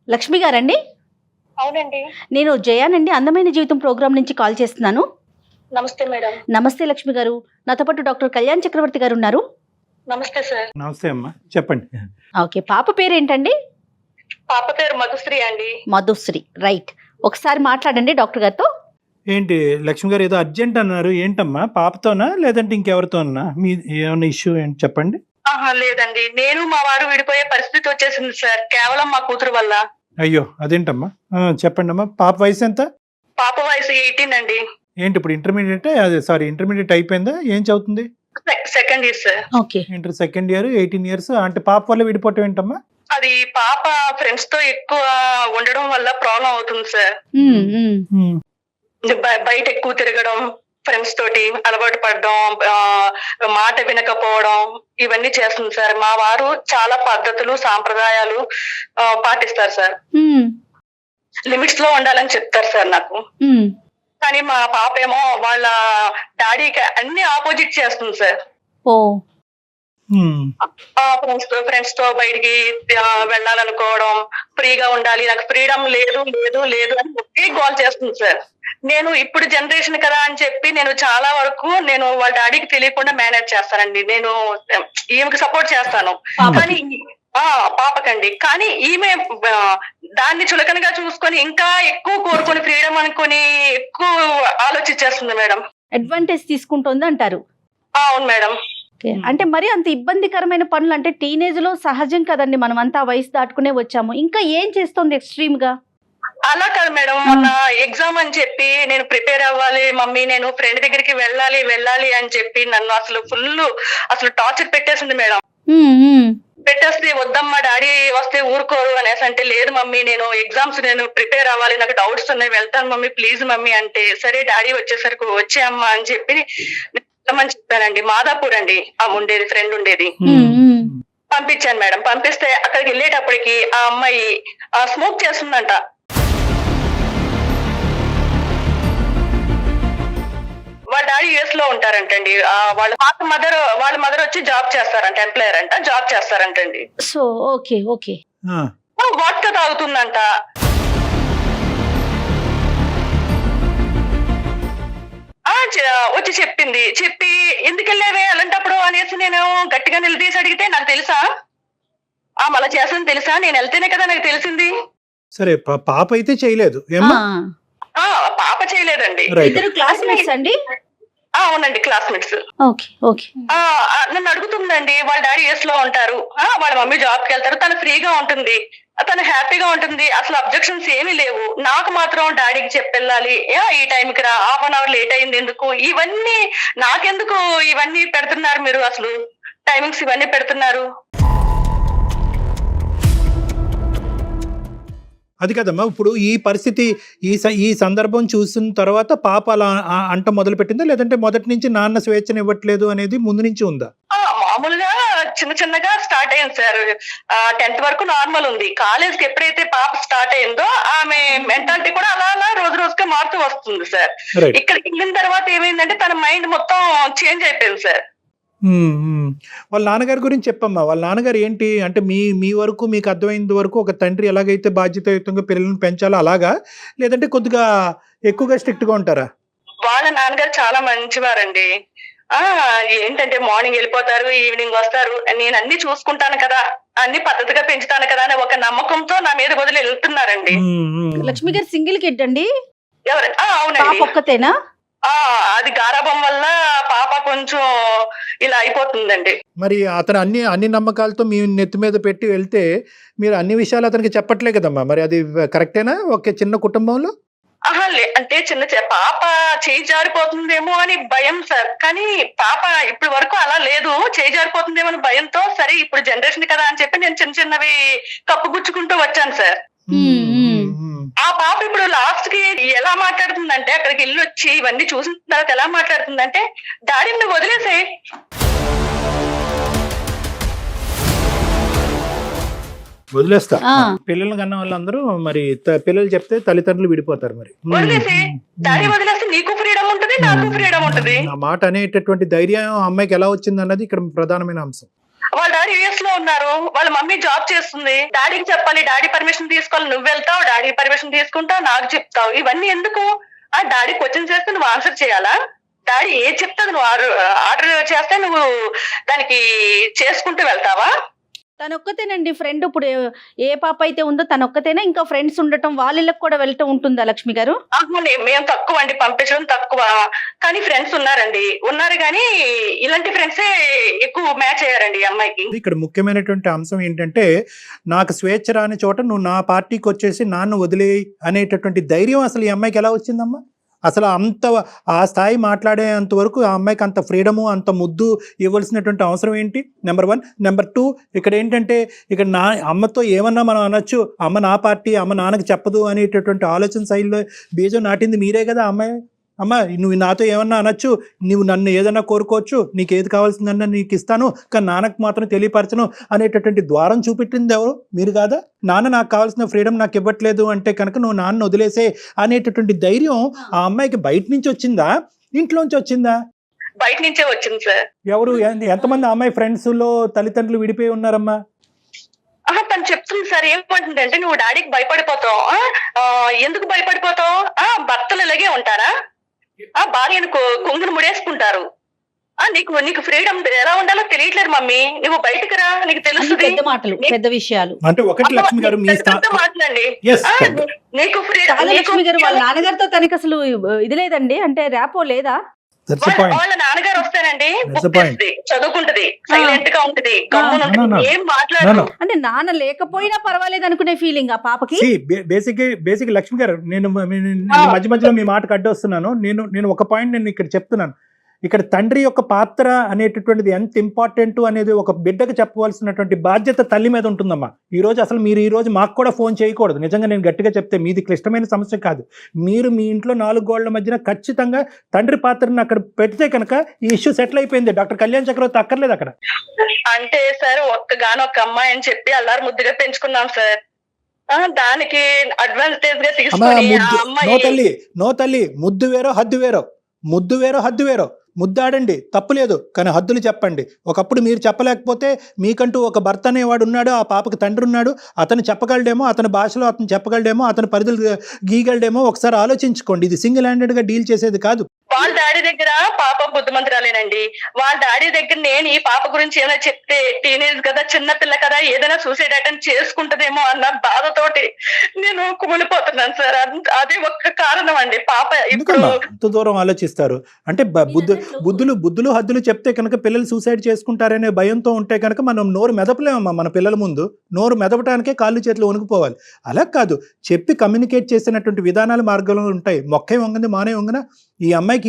లక్ష్మి గారండి? అవునండి. నేను జయానండి, అందమైన జీవితం ప్రోగ్రామ్ నుంచి కాల్ చేస్తున్నాను. నమస్తే మేడం. నమస్తే లక్ష్మి గారు. నాతో పాటు డాక్టర్ కళ్యాణ్ చక్రవర్తి గారు ఉన్నారు. నమస్తే సార్. నమస్తే అమ్మా, చెప్పండి. ఓకే, పాప పేరేంటండి? పాప పేరు మధుశ్రీ అండి. మధుశ్రీ, రైట్. ఒకసారి మాట్లాడండి డాక్టర్ గారితో. ఏంటి లక్ష్మి గారు, ఏదో అర్జెంట్ అన్నారు, ఏంటమ్మా? పాపతోనా లేదంటే ఇంకెవరితోనా? మీ ఏమైనా ఇష్యూ ఏంటి చెప్పండి. లేదండి, నేను మా వారు విడిపోయే పరిస్థితి వచ్చేసింది సార్, కేవలం మా కూతురు వల్ల. అయ్యో, అదేంటమ్మా? చెప్పండి అమ్మా. పాప వయసు ఎంత? పాప వయసు 18 అండి. ఏంటి ఇప్పుడు ఇంటర్మీడియట్, అదే సారీ ఇంటర్మీడియట్ అయిపోయిందా? ఏం చదువుతుంది? Second year sir. Okay. Inter second year, 18 years. అంటే పాప వల్ల విడిపోవటం ఏంటమ్మా? అది పాప ఫ్రెండ్స్ తో ఎక్కువ ఉండడం వల్ల ప్రాబ్లం అవుతుంది సార్. బయట ఎక్కువ తిరగడం, ఫ్రెండ్స్ తోటి అలవాటు పడడం, మాట వినకపోవడం, ఇవన్నీ చేస్తుంది సార్. మా వారు చాలా పద్ధతులు సాంప్రదాయాలు పాటిస్తారు సార్. లిమిట్స్ లో ఉండాలని చెప్తారు సార్ నాకు. కానీ మా పాప ఏమో వాళ్ళ డాడీకి అన్ని ఆపోజిట్ చేస్తుంది సార్. ఓ, ఫ్రెండ్స్ తో బయటికి వెళ్ళాలనుకోవడం, ఫ్రీగా ఉండాలి, నాకు ఫ్రీడమ్ లేదు లేదు లేదు అని ఒకే గోల్ చేస్తుంది సార్. నేను ఇప్పుడు జనరేషన్ కదా అని చెప్పి నేను చాలా వరకు నేను వాళ్ళ డాడీకి తెలియకుండా మేనేజ్ చేస్తానండి. నేను ఈమెకి సపోర్ట్ చేస్తాను, కానీ పాపకండి. కానీ ఈమె దాన్ని చులకనగా చూసుకొని ఇంకా ఎక్కువ కోరుకొని ఫ్రీడమ్ అనుకొని ఎక్కువ ఆలోచించేస్తుంది మేడం. అడ్వాంటేజ్ తీసుకుంటుంది అంటారు. అవును మేడం. అంటే మరి అంత ఇబ్బందికరమైన పనులు అంటే టీనేజ్ లో సహజం కదండి, మనం అంతా వయసు దాటుకునే వచ్చాము. ఇంకా ఏం చేస్తుంది ఎక్స్ట్రీమ్ గా? అలా కాదు మేడం, మొన్న ఎగ్జామ్ అని చెప్పి నేను ప్రిపేర్ అవ్వాలి మమ్మీ, నేను ఫ్రెండ్ దగ్గరికి వెళ్ళాలి అని చెప్పి నన్ను అసలు టార్చర్ పెట్టేసింది మేడం. పెట్టేస్తే వద్దమ్మా డాడీ వస్తే ఊరుకోరు అనేసి అంటే, లేదు మమ్మీ నేను ఎగ్జామ్స్ నేను ప్రిపేర్ అవ్వాలి, నాకు డౌట్స్ ఉన్నాయి, వెళ్తాను మమ్మీ ప్లీజ్ మమ్మీ అంటే, సరే డాడీ వచ్చేసరికి వచ్చేయమ్మా అని చెప్పి వెళ్ళమని చెప్పానండి. మాదాపూర్ అండి ఆ ఉండేది, ఫ్రెండ్ ఉండేది. పంపించాను మేడం. పంపిస్తే అక్కడికి వెళ్ళేటప్పటికి ఆ అమ్మాయి స్మోక్ చేస్తుందంట. వాళ్ళ డాడీ యుఎస్ లో ఉంటారంటండి. వాళ్ళ మదర్ వచ్చి జాబ్ చేస్తారంట, ఎంప్లాయర్ అంట, జాబ్ చేస్తారంటండి. So okay okay. వాట్కా తాగుతుందంట. వచ్చి చెప్పి ఎందుకు వెళ్ళావే అలాంటప్పుడు అనేసి నేను గట్టిగా నిలదీసి అడిగితే, నాకు తెలుసా మళ్ళా చేస్తాను తెలుసా, నేను వెళ్తేనే కదా నాకు తెలిసింది. సరే, పాప అయితే చేయలేదు. పాప చేయలేదండి. ఇద్దరు క్లాస్మేట్స్ అండి? అవునండి, క్లాస్మేట్స్. Okay okay. నన్ను అడుగుతుందండి, వాళ్ళ డాడీ యుఎస్ లో ఉంటారు, వాళ్ళ మమ్మీ జాబ్ కి వెళ్తారు, తను ఫ్రీగా ఉంటుంది, తను హ్యాపీగా ఉంటుంది, అసలు అబ్జెక్షన్స్ ఏమీ లేవు. నాకు మాత్రం డాడీకి చెప్పెళ్ళాలి, ఈ టైంకి రా, 1/2 hour లేట్ అయింది ఎందుకు, ఇవన్నీ నాకెందుకు ఇవన్నీ పెడుతున్నారు మీరు, అసలు టైమింగ్స్ ఇవన్నీ పెడుతున్నారు. అది కదమ్మా, ఇప్పుడు ఈ పరిస్థితి ఈ సందర్భం చూసిన తర్వాత పాప అలా అంట మొదలు పెట్టిందా, లేదంటే మొదటి నుంచి నాన్న స్వేచ్ఛను ఇవ్వట్లేదు అనేది ముందు నుంచి ఉందా? మామూలుగా చిన్నగా స్టార్ట్ అయింది సార్. 10th వరకు నార్మల్ ఉంది. కాలేజ్ కి ఎప్పుడైతే పాప స్టార్ట్ అయిందో ఆమె మెంటాలిటీ కూడా అలా రోజు రోజుగా మారుతూ వస్తుంది సార్. ఇక్కడికి వెళ్ళిన తర్వాత ఏమైందంటే తన మైండ్ మొత్తం చేంజ్ అయిపోయింది సార్. వాళ్ళ నాన్నగారి గురించి చెప్పమ్మా. వాళ్ళ నాన్నగారు ఏంటి అంటే, మీ వరకు మీకు అర్థమైనంత వరకు ఒక తండ్రి ఎలాగైతే బాధ్యతాయుతంగా పిల్లల్ని పెంచాలో అలాగా, లేదంటే కొద్దిగా ఎక్కువగా స్ట్రిక్ట్ గా ఉంటారా? వాళ్ళ నాన్నగారు చాలా మంచివారండి. ఏంటంటే మార్నింగ్ వెళ్ళిపోతారు, ఈవినింగ్ వస్తారు, నేను అన్ని చూసుకుంటాను కదా, అన్ని పద్ధతిగా పెంచుతాను కదా అని ఒక నమ్మకంతో నా మీద వదిలి వెళ్తున్నారండి. లక్ష్మి గారు సింగిల్ కిడ్ అండి? ఎవరండి? అవునండి. ఒక్కతేనా? అది గారాబం వల్ల పాప కొంచెం ఇలా అయిపోతుందండి. మరి అతను అన్ని నమ్మకాలతో మీ నెత్తి మీద పెట్టి వెళ్తే మీరు అన్ని విషయాలు అతనికి చెప్పట్లే కదమ్మా, మరి అది కరెక్టేనా ఒక చిన్న కుటుంబంలో? అంటే పాప చేయి జారిపోతుందేమో అని భయం సార్. కానీ పాప ఇప్పటి వరకు అలా లేదు, చేయి జారిపోతుందేమో అని భయంతో, సరే ఇప్పుడు జనరేషన్ కదా అని చెప్పి నేను చిన్నవి కప్పుగుచ్చుకుంటూ వచ్చాను సార్. ఆ పాప ఇప్పుడు లాస్ట్ కి ఎలా మాట్లాడుతుందంటే, అక్కడికి వెళ్ళి వచ్చి ఇవన్నీ చూసిన తర్వాత ఎలా మాట్లాడుతుందంటే, డాడీ నువ్వు వదిలేసే, వదిలేస్తా. పిల్లలు కన్నా వాళ్ళందరూ మరి పిల్లలు చెప్తే తల్లిదండ్రులు విడిపోతారు. మరి వదిలేసి డాడీ వదిలేస్తే నీకు ఫ్రీడమ్ ఉంటుంది, నాకు ఫ్రీడమ్ ఉంటుంది. ఆ మాట అనేటటువంటి ధైర్యం అమ్మాయికి ఎలా వచ్చింది అన్నది ఇక్కడ ప్రధానమైన అంశం. వాళ్ళ డాడీ యుఎస్ లో ఉన్నారు, వాళ్ళ మమ్మీ జాబ్ చేస్తుంది, డాడీకి చెప్పాలి, డాడీ పర్మిషన్ తీసుకోవాలి, నువ్వు వెళ్తావు, డాడీ పర్మిషన్ తీసుకుంటావు, నాకు చెప్తావు, ఇవన్నీ ఎందుకు? డాడీ క్వశ్చన్ చేస్తే నువ్వు ఆన్సర్ చేయాలా? డాడీ ఏది చెప్తే నువ్వు ఆర్డర్ చేస్తే నువ్వు దానికి చేసుకుంటూ వెళ్తావా? తనొక్కతేనండి ఫ్రెండ్. ఇప్పుడు ఏ పాప అయితే ఉందో తనొక్కతేనా, ఇంకా ఫ్రెండ్స్ ఉండటం వాళ్ళకి కూడా వెళ్ళటం ఉంటుందా లక్ష్మి గారు? మేము తక్కువ అండి, పంపించడం తక్కువ, కానీ ఫ్రెండ్స్ ఉన్నారు కానీ ఇలాంటి ఫ్రెండ్సే ఎక్కువ మ్యాచ్ అయ్యారండి ఈ అమ్మాయికి. ఇక్కడ ముఖ్యమైనటువంటి అంశం ఏంటంటే, నాకు స్వేచ్ఛ రాని చోట నువ్వు నా పార్టీకి వచ్చేసి నాన్ను వదిలేయి అనేటటువంటి ధైర్యం అసలు ఈ అమ్మాయికి ఎలా వచ్చిందమ్మా? అసలు అంత ఆ స్థాయి మాట్లాడేంత వరకు ఆ అమ్మాయికి అంత ఫ్రీడము, అంత ముద్దు ఇవ్వాల్సినటువంటి అవసరం ఏంటి? నెంబర్ 1. నెంబర్ 2, ఇక్కడ ఏంటంటే ఇక్కడ నా అమ్మతో ఏమన్నా మనం అనొచ్చు, అమ్మ నా పార్టీ, అమ్మ నాన్నకి చెప్పదు అనేటటువంటి ఆలోచన శైలిలో బీజం నాటింది మీరే కదా అమ్మాయి. అమ్మ నువ్వు నాతో ఏమన్నా అనొచ్చు, నువ్వు నన్ను ఏదన్నా కోరుకోవచ్చు, నీకు ఏది కావాల్సిందన్నా నీకు ఇస్తాను, కానీ నాన్నకు మాత్రం తెలియపరచను అనేటటువంటి ద్వారం చూపెట్టింది ఎవరు? మీరు కాదా? నాన్న నాకు కావాల్సిన ఫ్రీడమ్ నాకు ఇవ్వట్లేదు అంటే కనుక నువ్వు నాన్న వదిలేసే అనేటటువంటి ధైర్యం ఆ అమ్మాయికి బయట నుంచి వచ్చిందా, ఇంట్లోంచి వచ్చిందా? బయట నుంచే వచ్చింది సార్. ఎవరు ఎంతమంది అమ్మాయి ఫ్రెండ్స్ లో తల్లిదండ్రులు విడిపోయి ఉన్నారమ్మా? తను చెప్తుంది సార్, ఏమంటుందంటే నువ్వు డాడీకి భయపడిపోతావు. ఎందుకు భయపడిపోతావు? భర్తలు ఇలాగే ఉంటారా? భార్యను కొంగును ముడేసుకుంటారు. నీకు ఫ్రీడమ్ ఎలా ఉండాలో తెలియట్లేదు మమ్మీ, నువ్వు బయటకు రా, నీకు తెలుస్తుంది. పెద్ద మాటలు, పెద్ద విషయాలు అంటే ఒకటి లక్ష్మి గారు మీ మాట్లాడండి. Yes, నీకు లక్ష్మి గారు వాళ్ళ నాన్నగారితో తనకి అసలు ఇది లేదండి, అంటే ర్యాపో లేదా? That's the point. వాళ్ళ నాన్నగారు వస్తానండి, That's the point. చదువుకుంటది, సైలెంట్ గా ఉంటది, గమ్మున No, no. ఉంటది, ఏం మాట్లాడదు. అంటే నాన్న లేకపోయినా పర్వాలేదు అనుకునే ఫీలింగ్ ఆ పాపకి. బేసిక్ లక్ష్మి గారు, నేను మధ్య మధ్యలో మీ మాటకు అడ్డొస్తున్నాను. నేను ఒక పాయింట్ నేను ఇక్కడ చెప్తున్నాను. ఇక్కడ తండ్రి యొక్క పాత్ర అనేటటువంటిది ఎంత ఇంపార్టెంట్ అనేది ఒక బిడ్డకు చెప్పవలసినటువంటి బాధ్యత తల్లి మీద ఉంటుందమ్మా. ఈరోజు అసలు మీరు ఈరోజు మాకు కూడా ఫోన్ చేయకూడదు. నిజంగా నేను గట్టిగా చెప్తే మీది క్లిష్టమైన సమస్య కాదు. మీరు మీ ఇంట్లో 4 గోళ్ల మధ్యన ఖచ్చితంగా తండ్రి పాత్రను అక్కడ పెడితే కనుక ఈ ఇష్యూ సెటిల్ అయిపోయింది. డాక్టర్ కళ్యాణ్ చక్రవర్తి అక్కర్లేదు అక్కడ. అంటే సార్ ఒక్క అమ్మాయి అని చెప్పి అల్లారు ముద్దుగా పెంచుకున్నాం సార్. దానికి అడ్వాంటేజ్ గా తీసుకొని నో తల్లి ముద్దు వేరో హద్దు వేరో. ముద్దాడండి, తప్పులేదు, కానీ హద్దులు చెప్పండి. ఒకప్పుడు మీరు చెప్పలేకపోతే మీకంటూ ఒక భర్త అనేవాడు ఉన్నాడు, ఆ పాపకి తండ్రి ఉన్నాడు, అతను చెప్పగలడేమో, అతని భాషలో అతను చెప్పగలడేమో, అతని పరిధులు గీయగలడేమో. ఒకసారి ఆలోచించుకోండి. ఇది సింగిల్ హ్యాండెడ్ గా డీల్ చేసేది కాదు. వాళ్ళ డాడీ దగ్గర పాప బుద్ధిమంతురాలేనండి. వాళ్ళ డాడీ దగ్గర నేను ఈ పాప గురించి ఏమైనా చెప్తే టీనేజ్ కదా, చిన్న పిల్ల కదా, ఏదైనా సూసైడ్ అటెంప్ట్ చేసుకుంటదేమో అన్న బాధతోటి నేను కుమిలిపోతున్నాను సార్. అదే ఒక్క కారణం అండి. పాప ఇప్పుడు అంత దూరం ఆలోచిస్తారు అంటే బుద్ధులు హద్దులు చెప్తే కనుక పిల్లలు సూసైడ్ చేసుకుంటారనే భయంతో ఉంటే కనుక మనం నోరు మెదపలేమమ్మా. మన పిల్లల ముందు నోరు మెదపడానికే కాళ్ళు చేతులు వణుకుపోవాలి. అలా కాదు, చెప్పి కమ్యూనికేట్ చేసినటువంటి విధానాలు మార్గాలు ఉంటాయి. మొక్కే వంగంది మానే వంగన. ఈ అమ్మాయికి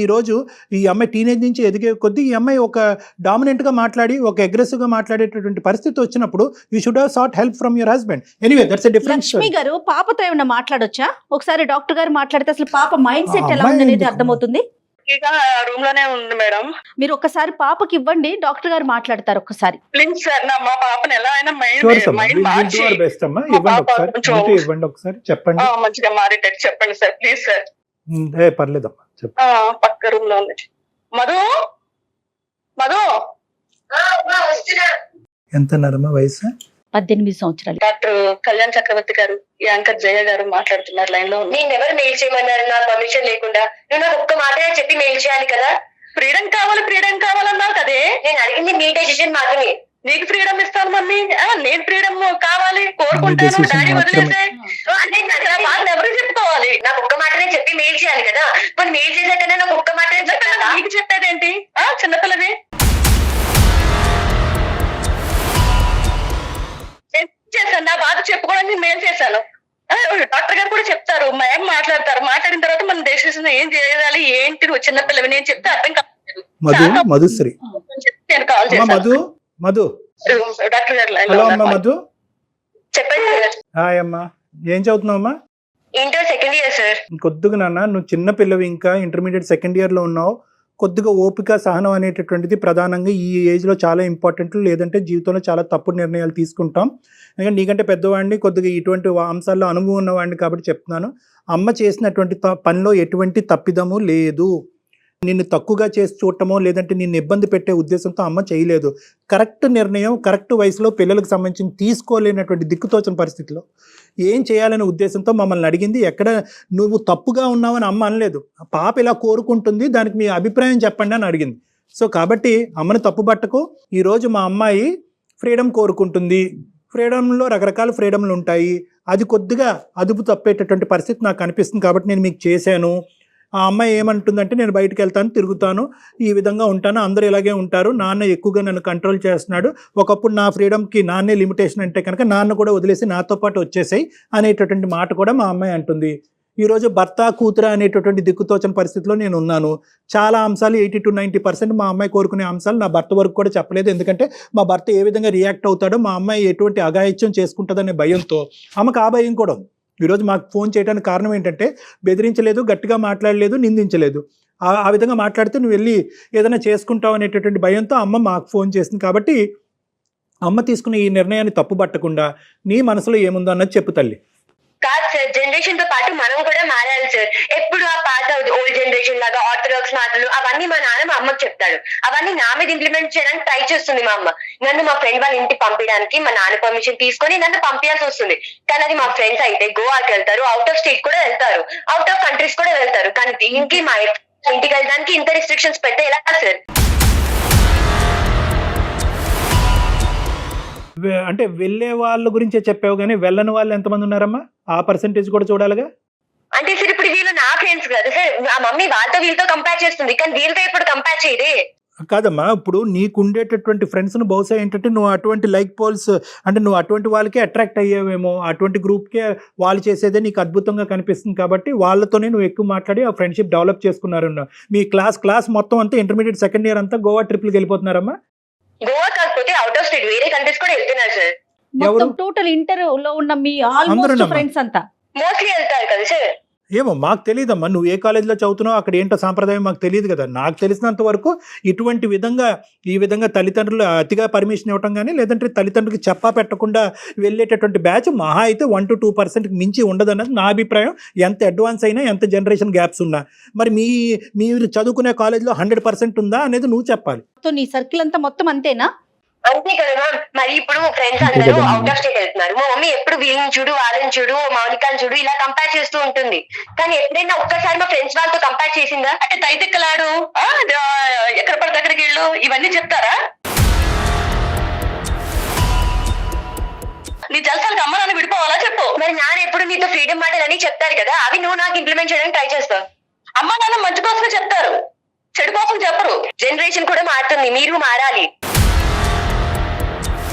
ఈ అమ్మాయి టీనేజ్ నుంచి ఎదిగే కొద్దీ ఈ అమ్మాయి ఒక డామినెంట్ గా మాట్లాడి ఒక అగ్రెసివ్ గా మాట్లాడేటటువంటి పరిస్థితి వచ్చినప్పుడు you should have sought help from your husband. Anyway that's a different Lakshmi garu పాపతో ఏమైనా మాట్లాడొచ్చా? ఒకసారి డాక్టర్ గారు మాట్లాడితే అసలు పాప మైండ్ సెట్ ఎలా ఉందనేది అర్థమవుతుంది. ఇక రూమ్ లోనే ఉంది మేడం. మీరు ఒకసారి పాపకి ఇవ్వండి, డాక్టర్ గారు మాట్లాడతారు ఒక్కసారి. ప్లీజ్ సార్, మా పాపని ఎలా అయినా మైండ్ మార్చి ఇవ్వండి ఒకసారి చెప్పండి. మంచిగా మారేటట్టు చెప్పండి సార్, ప్లీజ్ సార్. పర్లేదమ్మా చెప్పు. పక్క రూమ్ లో ఉంది. మధు ఎంత నరమ వయసు? 18 సంవత్సరాలు. డాక్టర్ కళ్యాణ్ చక్రవర్తి గారు, ఈ యాంకర్ జయ గారు మాట్లాడుతున్నారు లైన్ లో. నేను ఎవరు మెయిల్ చేయమన్నారు? నా పర్మిషన్ లేకుండా నువ్వు నాకు ఒక్క మాటనే చెప్పి మెయిల్ చేయాలి కదా. ఫ్రీడమ్ కావాలన్నావు కదే. నేను అడిగింది నీ డెసిషన్ మాత్రమే. నీకు ఫ్రీడమ్ ఇస్తాను మమ్మీ, నేను ఫ్రీడమ్ కావాలి కోరుకుంటాను. డాడీ వదిలేసే ఎవరు చెప్పుకోవాలి? నాకు ఒక్క మాటనే చెప్పి మెయిల్ చేయాలి కదా. మరి మెయిల్ చేసాకనే నాకు ఒక్క మాటనే చెప్పాలా? నీకు చెప్పేదేంటి? చిన్నపిల్లవి చేశాను, నా బాధ చెప్పుకోవడానికి మెయిల్ చేశాను. డాక్టర్ గారు కూడా చెప్తారు, మేం మాట్లాడతారు. మాట్లాడిన తర్వాత మనం డెసిషన్ ఏం చేయాలి ఏంటి, నువ్వు చిన్నపిల్లవి నేను చెప్తే అర్థం కాదు. మధుశ్రీ నేను కాల్ చేశాను. మధు డాక్టర్ గారు మధు చెప్పండి సార్. హాయ్ అమ్మా, ఏం చదువుతున్నావమ్మా? Inter second year sir. కొద్దిగా నాన్న, నువ్వు చిన్న పిల్లవి, ఇంకా ఇంటర్మీడియట్ సెకండ్ ఇయర్ లో ఉన్నావు. కొద్దిగా ఓపిక సహనం అనేటటువంటిది ప్రధానంగా ఈ ఏజ్లో చాలా ఇంపార్టెంట్. లేదంటే జీవితంలో చాలా తప్పుడు నిర్ణయాలు తీసుకుంటాం. ఎందుకంటే నీకంటే పెద్దవాడిని, కొద్దిగా ఇటువంటి అంశాల్లో అనుభవం ఉన్నవాడిని కాబట్టి చెప్తున్నాను. అమ్మ చేసినటువంటి పనిలో ఎటువంటి తప్పిదము లేదు. నిన్ను తక్కువగా చేసి చూడటమో లేదంటే నిన్ను ఇబ్బంది పెట్టే ఉద్దేశంతో అమ్మ చేయలేదు. కరెక్ట్ నిర్ణయం కరెక్ట్ వయసులో పిల్లలకు సంబంధించి తీసుకోలేనటువంటి దిక్కుతోచని పరిస్థితిలో ఏం చేయాలనే ఉద్దేశంతో మమ్మల్ని అడిగింది. ఎక్కడ నువ్వు తప్పుగా ఉన్నావని అమ్మ అనలేదు. పాప ఇలా కోరుకుంటుంది, దానికి మీ అభిప్రాయం చెప్పండి అని అడిగింది. సో కాబట్టి అమ్మను తప్పుబట్టకు. ఈరోజు మా అమ్మాయి ఫ్రీడమ్ కోరుకుంటుంది. ఫ్రీడమ్లో రకరకాల ఫ్రీడమ్లు ఉంటాయి. అది కొద్దిగా అదుపు తప్పేటటువంటి పరిస్థితి నాకు అనిపిస్తుంది కాబట్టి నేను మీకు చేశాను. ఆ అమ్మాయి ఏమంటుందంటే నేను బయటకు వెళ్తాను, తిరుగుతాను, ఈ విధంగా ఉంటాను, అందరూ ఇలాగే ఉంటారు, నాన్న ఎక్కువగా నన్ను కంట్రోల్ చేస్తున్నాడు, ఒకప్పుడు నా ఫ్రీడమ్కి నాన్నే లిమిటేషన్ అంటే కనుక నాన్న కూడా వదిలేసి నాతో పాటు వచ్చేసాయి అనేటటువంటి మాట కూడా మా అమ్మాయి అంటుంది. ఈరోజు భర్త కూతుర అనేటటువంటి దిక్కుతోచని పరిస్థితిలో నేను ఉన్నాను. చాలా అంశాలు 80 to 90% మా అమ్మాయి కోరుకునే అంశాలు నా భర్త వరకు కూడా చెప్పలేదు. ఎందుకంటే మా భర్త ఏ విధంగా రియాక్ట్ అవుతాడో, మా అమ్మాయి ఎటువంటి అఘాయిత్యం చేసుకుంటుందనే భయంతో ఆమెకు ఆ భయం కూడా ఉంది. ఈరోజు మాకు ఫోన్ చేయడానికి కారణం ఏంటంటే బెదిరించలేదు, గట్టిగా మాట్లాడలేదు, నిందించలేదు. ఆ విధంగా మాట్లాడితే నువ్వు వెళ్ళి ఏదైనా చేసుకుంటావు అనేటటువంటి భయంతో అమ్మ మాకు ఫోన్ చేసింది. కాబట్టి అమ్మ తీసుకున్న ఈ నిర్ణయాన్ని తప్పుపట్టకుండా నీ మనసులో ఏముందో అన్నది చెప్పు తల్లి. కాదు సార్, జనరేషన్ తో పాటు మనం కూడా మారాలి సార్. ఎప్పుడు ఆ పాత ఓల్డ్ జనరేషన్ లాగా ఆర్థడాక్స్ మాటలు అవన్నీ మా నాన్న మా అమ్మకి చెప్తాడు. అవన్నీ నా మీద ఇంప్లిమెంట్ చేయడానికి ట్రై చేస్తుంది మా అమ్మ. నన్ను మా ఫ్రెండ్ వాళ్ళ ఇంటికి పంపించడానికి మా నాన్న పర్మిషన్ తీసుకొని నన్ను పంపించాల్సి వస్తుంది. కానీ అది మా ఫ్రెండ్స్ అయితే గోవాకి వెళ్తారు, అవుట్ ఆఫ్ స్టేట్ కూడా వెళ్తారు, అవుట్ ఆఫ్ కంట్రీస్ కూడా వెళ్తారు. కానీ దీనికి మా ఇంటికి వెళ్ళడానికి ఇంత రిస్ట్రిక్షన్స్ పెడితే ఎలా సార్? అంటే వెళ్ళే వాళ్ళ గురించే చెప్పావు కానీ వెళ్ళని వాళ్ళు ఎంతమంది ఉన్నారమ్మా? ఆ పర్సెంటేజ్ కూడా చూడాలిగా. అంటే సార్ ఇప్పుడు వీళ్ళు నా ఫ్రెండ్స్ కదా సార్, మా మమ్మీ వాళ్ళతో వీళ్ళతో కంపేర్ చేస్తుంది, కానీ వీళ్ళతో ఎప్పుడు కంపేర్ చేయదే. కాదమ్మా, ఇప్పుడు నీకు ఉండేటటువంటి ఫ్రెండ్స్ను బహుశా ఏంటంటే నువ్వు అటువంటి లైక్ పోల్స్ అంటే నువ్వు అటువంటి వాళ్ళకే అట్రాక్ట్ అయ్యేవేమో, అటువంటి గ్రూప్కే వాళ్ళు చేసేదే నీకు అద్భుతంగా కనిపిస్తుంది కాబట్టి వాళ్ళతోనే నువ్వు ఎక్కువ మాట్లాడి ఆ ఫ్రెండ్షిప్ డెవలప్ చేసుకున్నారు. మీ క్లాస్ మొత్తం అంతా ఇంటర్మీడియట్ సెకండ్ ఇయర్ అంతా గోవా ట్రిప్కి వెళ్ళిపోతున్నారమ్మా. గోవా కాకపోతే అవుట్ ఆఫ్ స్టేట్ వేరే కంట్రీస్ కూడా వెళ్తున్నారు సార్. మొత్తం టోటల్ ఇంటర్ లో ఉన్న మీ ఆల్మోస్ట్ ఫ్రెండ్స్ అంతా మోస్ట్లీ వెళ్తారు కదా సార్. ఏమో మాకు తెలియదమ్మా, నువ్వు ఏ కాలేజీలో చదువుతున్నావు, అక్కడ ఏంటో సాంప్రదాయం మాకు తెలియదు కదా. నాకు తెలిసినంత వరకు ఇటువంటి విధంగా ఈ విధంగా తల్లిదండ్రులు అతిగా పర్మిషన్ ఇవ్వటం కానీ లేదంటే తల్లిదండ్రులకి చెప్పా పెట్టకుండా వెళ్ళేటటువంటి బ్యాచ్ మహా అయితే 1 to 2% మించి ఉండదన్నది నా అభిప్రాయం. ఎంత అడ్వాన్స్ అయినా, ఎంత జనరేషన్ గ్యాప్స్ ఉన్నా. మరి మీరు చదువుకునే కాలేజీలో 100% ఉందా అనేది నువ్వు చెప్పాలి. నీ సర్కిల్ అంతా మొత్తం అంతేనా? అంతే కదా మ్యామ్. మరి ఇప్పుడు ఫ్రెండ్స్ అందరూ అవుట్ ఆఫ్ స్టేట్ వెళ్తున్నారు. మా మమ్మీ ఎప్పుడు వీళ్ళని చూడు, వాళ్ళని చూడు, మౌనికాని చూడు ఇలా కంపేర్ చేస్తూ ఉంటుంది. కానీ ఎప్పుడైనా ఒక్కసారి మా ఫ్రెండ్స్ వాళ్ళతో కంపేర్ చేసిందా? అంటే తైతిక్కలాడు, ఎక్కడ పడితే అక్కడికి వెళ్ళు, ఇవన్నీ చెప్తారా? నీ జలసాలకు అమ్మ నాన్న విడిపోవాలా చెప్పు. మరి నాన్న ఎప్పుడు నీతో ఫ్రీడమ్ మాటలని చెప్తారు కదా, అవి నువ్వు నాకు ఇంప్లిమెంట్ చేయడానికి ట్రై చేస్తావు. అమ్మ నాన్న మంచి కోసమే చెప్తారు, చెడు కోసం చెప్పరు. జనరేషన్ కూడా మారుతుంది, మీరు మారాలి.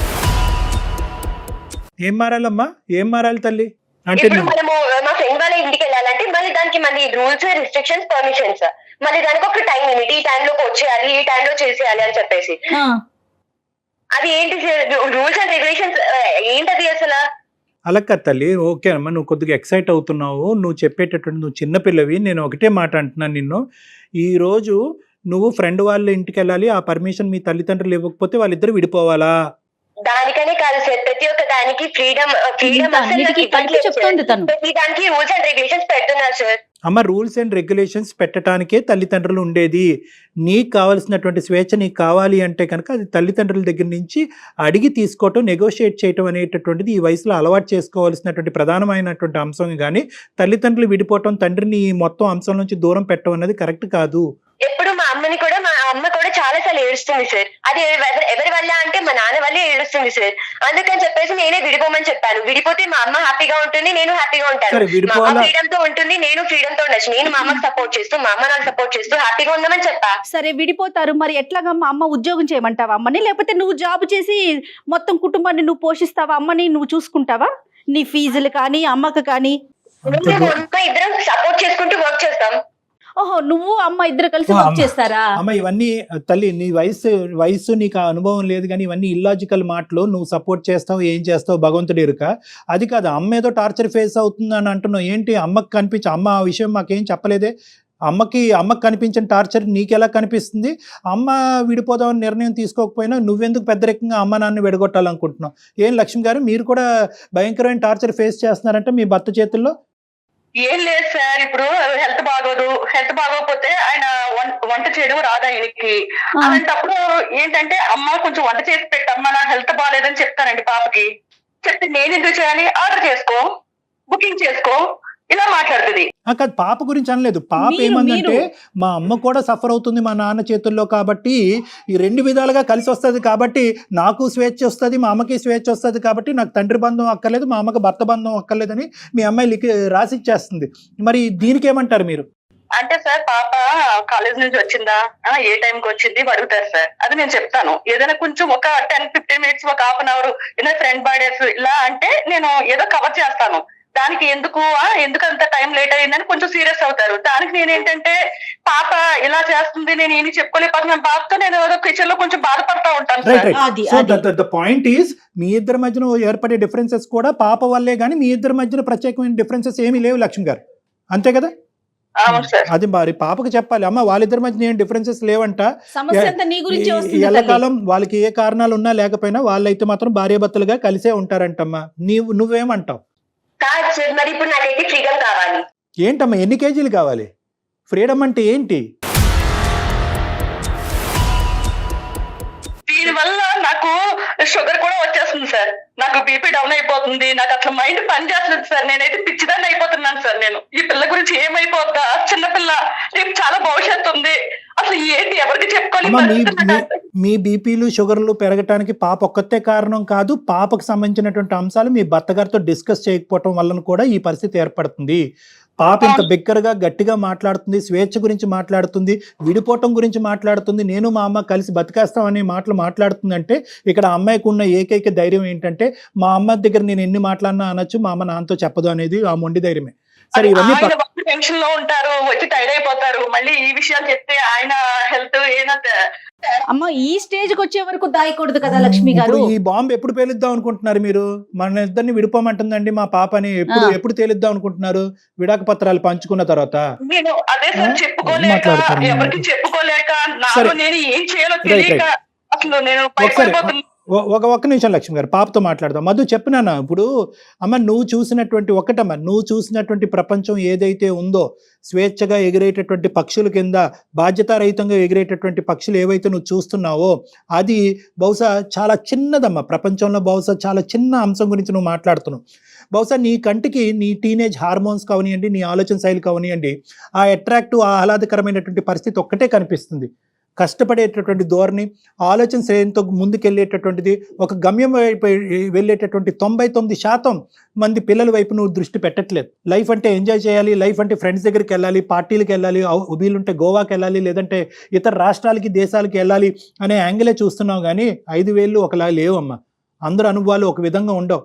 ఏం మారాలమ్మా? ఏం మారాలి తల్లి? అంటే ఇప్పుడు మనము మా ఫ్రెండ్ వాళ్ళ ఇంటికి వెళ్ళాలంటే మళ్ళీ రూల్స్, రిస్ట్రిక్షన్స్, పర్మిషన్స్, మళ్ళీ దానికి ఒక టైం లిమిట్, ఈ టైంలోకి వచ్చేయాలి, ఈ టైంలో చేసేయాలి అని చెప్పేసి. అది ఏంటి రూల్స్ అండ్ రెగ్యులేషన్స్ ఏంటది అసలు? అలా కదా తల్లి. ఓకే అమ్మా, నువ్వు కొద్దిగా ఎక్సైట్ అవుతున్నావు, నువ్వు చెప్పేటటువంటి నువ్వు చిన్నపిల్లవి. నేను ఒకటే మాట అంటున్నాను నిన్ను. ఈరోజు నువ్వు ఫ్రెండ్ వాళ్ళ ఇంటికి వెళ్ళాలి, ఆ పర్మిషన్ మీ తల్లిదండ్రులు ఇవ్వకపోతే వాళ్ళిద్దరు విడిపోవాలా? దానికనే కాదు సార్, ప్రతి ఒక్క దానికి ఫ్రీడమ్ చెప్తుంది తను. ప్రతి దానికి రూల్స్ అండ్ రెగ్యులేషన్స్ పెడుతున్నారు సార్. అమ్మ, రూల్స్ అండ్ రెగ్యులేషన్స్ పెట్టడానికే తల్లిదండ్రులు ఉండేది. నీకు కావాల్సినటువంటి స్వేచ్ఛ నీకు కావాలి అంటే కనుక అది తల్లిదండ్రుల దగ్గర నుంచి అడిగి తీసుకోవటం, నెగోషియేట్ చేయటం అనేటటువంటిది ఈ వయసులో అలవాటు చేసుకోవాల్సినటువంటి ప్రధానమైనటువంటి అంశం. కానీ తల్లిదండ్రులు విడిపోవటం, తండ్రిని మొత్తం అంశం నుంచి దూరం పెట్టడం అనేది కరెక్ట్ కాదు. ఎప్పుడు మా అమ్మ కూడా చాలా సార్లు ఏడుస్తుంది సార్. అది ఎవరి వల్ల అంటే మా నాన్న వల్లే ఏడుస్తుంది సార్. అందుకని చెప్పేసి నేనే విడిపోమని చెప్పాను. విడిపోతే మా అమ్మ హ్యాపీగా ఉంటుంది, నేను హ్యాపీగా ఉంటాను. మా అమ్మ ఫ్రీడమ్ తో ఉంటుంది, నేను ఫ్రీడమ్ తో ఉండొచ్చు. నేను మా అమ్మకి సపోర్ట్ చేస్తూ, మా అమ్మ నాకు సపోర్ట్ చేస్తూ హ్యాపీగా ఉందామని చెప్పా. సరే విడిపోతారు, మరి ఎట్లాగా మా అమ్మ ఉద్యోగం చేయమంటావా అమ్మని? లేకపోతే నువ్వు జాబ్ చేసి మొత్తం కుటుంబాన్ని నువ్వు పోషిస్తావా? అమ్మని నువ్వు చూసుకుంటావా? నీ ఫీజులు కానీ అమ్మకు కానీ? ఇద్దరం సపోర్ట్ చేసుకుంటూ వర్క్ చేస్తాం. ఓహో, నువ్వు అమ్మ ఇద్దరు కలిసి వర్క్ చేస్తారా? అమ్మ, ఇవన్నీ తల్లి నీ వయసు నీకు ఆ అనుభవం లేదు కానీ ఇవన్నీ ఇల్లాజికల్ మాటలు. నువ్వు సపోర్ట్ చేస్తావు, ఏం చేస్తావు భగవంతుడు ఎరుక. అది కాదు, అమ్మ ఏదో టార్చర్ ఫేస్ అవుతుంది అని అంటున్నావు. ఏంటి అమ్మకి కనిపించి అమ్మ ఆ విషయం మాకేం చెప్పలేదే. అమ్మకి కనిపించిన టార్చర్ నీకెలా కనిపిస్తుంది? అమ్మ విడిపోదామని నిర్ణయం తీసుకోకపోయినా నువ్వెందుకు పెద్దరికంగా అమ్మ నాన్న విడగొట్టాలనుకుంటున్నావు? ఏం లక్ష్మి గారు, మీరు కూడా భయంకరమైన టార్చర్ ఫేస్ చేస్తున్నారంటే మీ భర్త చేతుల్లో? ఏం లేదు సార్, ఇప్పుడు హెల్త్ బాగోకపోతే ఆయన వంట చేయడం రాదు ఆయనకి. అలాంటప్పుడు ఏంటంటే అమ్మ కొంచెం వంట చేసి పెట్టమ్మా, నా హెల్త్ బాగాలేదని చెప్తానండి పాపకి. చెప్తే నేను ఎందుకు చేయాలి, ఆర్డర్ చేసుకో, బుకింగ్ చేసుకో, ఇలా మాట్లాడుతుంది. కాదు, పాప గురించి అనలేదు. పాప ఏమందంటే మా అమ్మ కూడా సఫర్ అవుతుంది మా నాన్న చేతుల్లో, కాబట్టి ఈ 2 విధాలుగా కలిసి వస్తుంది, కాబట్టి నాకు స్వేచ్ఛ వస్తుంది, మా అమ్మకి స్వేచ్ఛ వస్తుంది, కాబట్టి నాకు తండ్రి బంధం అక్కర్లేదు, మా అమ్మకి భర్త బంధం అక్కర్లేదని మీ అమ్మాయి రాసిచ్చేస్తుంది. మరి దీనికి ఏమంటారు మీరు? అంటే సార్, పాప కాలేజ్ నుంచి వచ్చిందా, ఏ టైంకి వచ్చింది అడుగుతారు సార్. అది నేను చెప్తాను. ఏదైనా కొంచెం ఒక 10-15 మినిట్స్, ఒక హాఫ్ అన్ అవర్ ఏదైనా ఫ్రెండ్ బర్త్డేస్ ఇలా అంటే నేను ఏదో కవర్ చేస్తాను. దానికి ఎందుకు అంత టైం లేట్ అయిందని కొంచెం సీరియస్ అవుతారు. దానికి నేనేంటంటే పాప ఇలా చేస్తుంది, నేను ఏమి చెప్పుకోలేకపోతున్నాను పాపతో, నేను ఏదో కిచెన్ లో కొంచెం బాధపడతా ఉంటాను సార్. ద పాయింట్ ఈస్, మీ ఇద్దరి మధ్యన ఏర్పడే డిఫరెన్సెస్ కూడా పాప వల్లే, కానీ మీ ఇద్దరి మధ్యన ప్రత్యేకమైన డిఫరెన్సెస్ ఏమీ లేవు లక్ష్మి గారు, అంతే కదా? అది మరి పాపకు చెప్పాలి, అమ్మ వాళ్ళిద్దరి మధ్య ఏం డిఫరెన్సెస్ లేవంట, ఎల్లకాలం వాళ్ళకి ఏ కారణాలు ఉన్నా లేకపోయినా వాళ్ళైతే మాత్రం భార్యాభర్తలుగా కలిసే ఉంటారంటమ్మా. నువ్వేమంటావు? కాదు సార్, మరి ఇప్పుడు నాకైతే ఫ్రీడమ్ కావాలి. ఏంటమ్మా, ఎన్ని కేజీలు కావాలి? ఫ్రీడమ్ అంటే ఏంటి? దీనివల్ల నాకు షుగర్ కూడా వచ్చేస్తుంది సార్, నాకు బీపీ డౌన్ అయిపోతుంది, నాకు అసలు మైండ్ పని చేస్తుంది సార్. నేనైతే పిచ్చిదాన్ని అయిపోతున్నాను సార్. నేను ఈ పిల్ల గురించి ఏమైపోద్దా, చిన్నపిల్ల, రేపు చాలా భవిష్యత్తు ఉంది, అసలు ఏంటి ఎవరికి చెప్పుకోవాలి. మీ బీపీలు షుగర్లు పెరగటానికి పాప ఒక్కతే కారణం కాదు, పాపకు సంబంధించినటువంటి అంశాలు మీ భర్త గారితో డిస్కస్ చేయకపోవటం వలన కూడా ఈ పరిస్థితి ఏర్పడుతుంది. పాప ఇంత బిగ్గరగా గట్టిగా మాట్లాడుతుంది, స్వేచ్ఛ గురించి మాట్లాడుతుంది, విడిపోవటం గురించి మాట్లాడుతుంది, నేను మా అమ్మ కలిసి బతికేస్తాం అనే మాటలు మాట్లాడుతుందంటే ఇక్కడ అమ్మాయికి ఉన్న ఏకైక ధైర్యం ఏంటంటే, మా అమ్మ దగ్గర నేను ఎన్ని మాట్లాడినా అనొచ్చు, మా అమ్మ నాన్నతో చెప్పదు అనేది ఆ మొండి ధైర్యమే. సరే, ఇవన్నీ టెన్షన్ లో ఉంటారు, వచ్చి టైర్డ్ అయిపోతారు, మళ్ళీ ఈ విషయాలు చెప్తే ఆయన హెల్త్ అమ్మ ఈ స్టేజ్ కి వచ్చే వరకు దాయకూడదు కదా లక్ష్మి గారు. ఈ బాంబు ఎప్పుడు పేలుద్దాం అనుకుంటున్నారు మీరు? మన ఇద్దరిని విడిపోమంటుందండి మా పాపని, ఎప్పుడు తేలిద్దాం అనుకుంటున్నారు? విడాక పత్రాలు పంచుకున్న తర్వాత నేను అదే సార్ చెప్పుకోలేక, ఎవరికి చెప్పుకోలేక, నాకు నేను ఏం చేయాలో తెలియక అసలు నేను భయపడిపోతున్నాను. ఒక్క నిమిషం లక్ష్మి గారు, పాపతో మాట్లాడదాం. మధు చెప్పినానా ఇప్పుడు, అమ్మ నువ్వు చూసినటువంటి ప్రపంచం ఏదైతే ఉందో, స్వేచ్ఛగా ఎగిరేటటువంటి పక్షుల కింద బాధ్యతారహితంగా ఎగిరేటటువంటి పక్షులు ఏవైతే నువ్వు చూస్తున్నావో అది బహుశా చాలా చిన్నదమ్మా. ప్రపంచంలో బహుశా చాలా చిన్న అంశం గురించి నువ్వు మాట్లాడుతున్నావు. బహుశా నీ కంటికి నీ టీనేజ్ హార్మోన్స్ కావనియండి, నీ ఆలోచన శైలి కావనియండి, ఆ అట్రాక్టివ్, ఆహ్లాదకరమైనటువంటి పరిస్థితి ఒక్కటే కనిపిస్తుంది. కష్టపడేటటువంటి ధోరణి, ఆలోచన శ్రేణితో ముందుకెళ్ళేటటువంటిది, ఒక గమ్యం వైపు వెళ్ళేటటువంటి 99% మంది పిల్లల వైపు నువ్వు దృష్టి పెట్టట్లేదు. లైఫ్ అంటే ఎంజాయ్ చేయాలి, లైఫ్ అంటే ఫ్రెండ్స్ దగ్గరికి వెళ్ళాలి, పార్టీలకు వెళ్ళాలి, వీలుంటే గోవాకి వెళ్ళాలి, లేదంటే ఇతర రాష్ట్రాలకి, దేశాలకి వెళ్ళాలి అనే యాంగిలే చూస్తున్నావు. కానీ 5 వేళ్ళు ఒకలా లేవమ్మా. అందరు అనుభవాలు ఒక విధంగా ఉండవు.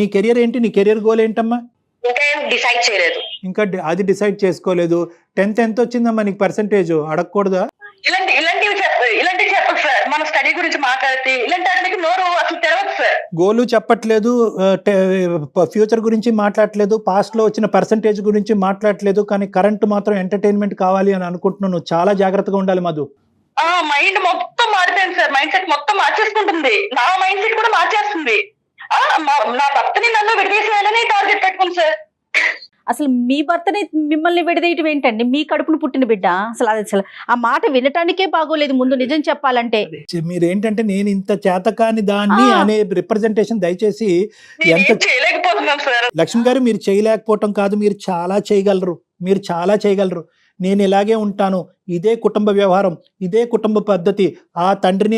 నీ కెరియర్ ఏంటి? నీ కెరియర్ గోల్ ఏంటమ్మా? ఇంకా అది డిసైడ్ చేసుకోలేదు. 10th ఎంత వచ్చిందమ్మా నీకు పర్సెంటేజ్? అడగకూడదా? ఇలాంటివి చెప్పదు సార్. మన స్టడీ గురించి మాట్లాడితే ఇలాంటి వాటికి నోరు అసలు తెరవదు సార్. గోలు చెప్పట్లేదు, ఫ్యూచర్ గురించి మాట్లాడట్లేదు, పాస్ట్ లో వచ్చిన పర్సెంటేజ్ గురించి మాట్లాడట్లేదు, కానీ కరెంట్ మాత్రం ఎంటర్టైన్మెంట్ కావాలి అని అనుకుంటున్నాను. నువ్వు చాలా జాగ్రత్తగా ఉండాలి మధు. మైండ్ మొత్తం మారిపోయింది సార్, మైండ్ సెట్ మొత్తం మార్చేసుకుంటుంది, నా మైండ్ సెట్ కూడా మార్చేస్తుంది. నా భర్తని నన్ను విడదీసేయాలని టార్గెట్ పెట్టుకుంది సార్. అసలు మీ భర్తని మిమ్మల్ని విడదీయటం ఏంటండి? మీ కడుపును పుట్టిన బిడ్డ. అసలు ఆ మాట వినటానికే బాగోలేదు ముందు, నిజం చెప్పాలంటే. మీరేంటంటే నేను ఇంత చేతకాని దాన్ని అనే రిప్రజెంటేషన్ దయచేసి చేయలేకపోతున్నాం సార్. లక్ష్మి గారు, మీరు చేయలేకపోవటం కాదు, మీరు చాలా చేయగలరు. నేను ఇలాగే ఉంటాను, ఇదే కుటుంబ వ్యవహారం, ఇదే కుటుంబ పద్ధతి. ఆ తండ్రిని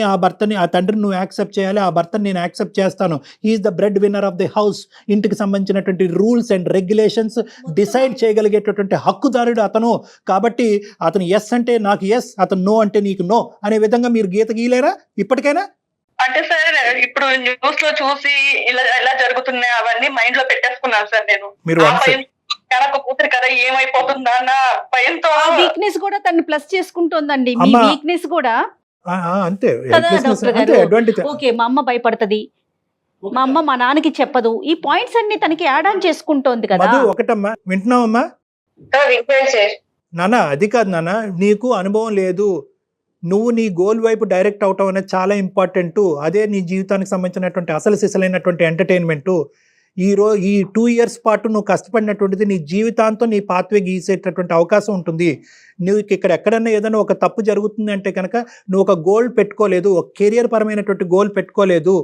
నువ్వు యాక్సెప్ట్ చేయాలి, ఆ భర్తని నేను యాక్సెప్ట్ చేస్తాను. He's the breadwinner of the house. ఇంటికి సంబంధించినటువంటి రూల్స్ అండ్ రెగ్యులేషన్స్ డిసైడ్ చేయగలిగేటటువంటి హక్కుదారుడు అతను. కాబట్టి అతను ఎస్ అంటే నాకు ఎస్, అతను నో అంటే నీకు నో అనే విధంగా మీరు గీత గీయలేరా ఇప్పటికైనా? అంటే సార్, ఇప్పుడు న్యూస్ లో చూసి ఇలా జరుగుతున్నాయి అవన్నీ మైండ్ లో పెట్టేసుకున్నాను సార్ నేను. మీరు కూతురు కదా ఏమైపోతుందా అన్న భయంతో. వీక్నెస్ కూడా తను ప్లస్ చేసుకుంటోందండి. మీ వీక్నెస్ కూడా అంతే. ఓకే, మా అమ్మ భయపడుతుంది, మా అమ్మ మా నాన్నకి చెప్పదు, ఈ పాయింట్స్ అన్ని తనకి యాడ్ ఆన్ చేసుకుంటోంది కదా. ఒకటమ్మా, వింటున్నావమ్మా? నాన్న అది కాదు నాన్న, నీకు అనుభవం లేదు, నువ్వు నీ గోల్ వైపు డైరెక్ట్ అవటం అనేది చాలా ఇంపార్టెంట్. అదే నీ జీవితానికి సంబంధించినటువంటి అసలు సిసలైనటువంటి ఎంటర్టైన్మెంట్. ఈ 2 years పాటు నువ్వు కష్టపడినటువంటిది నీ జీవితాంతం నీ పాత్వే గీసేటటువంటి అవకాశం ఉంటుంది. నువ్వు ఇక్కడ ఎక్కడన్నా ఏదైనా ఒక తప్పు జరుగుతుంది అంటే కనుక నువ్వు ఒక గోల్ పెట్టుకోలేదు, ఒక కెరియర్ పరమైనటువంటి గోల్ పెట్టుకోలేదు.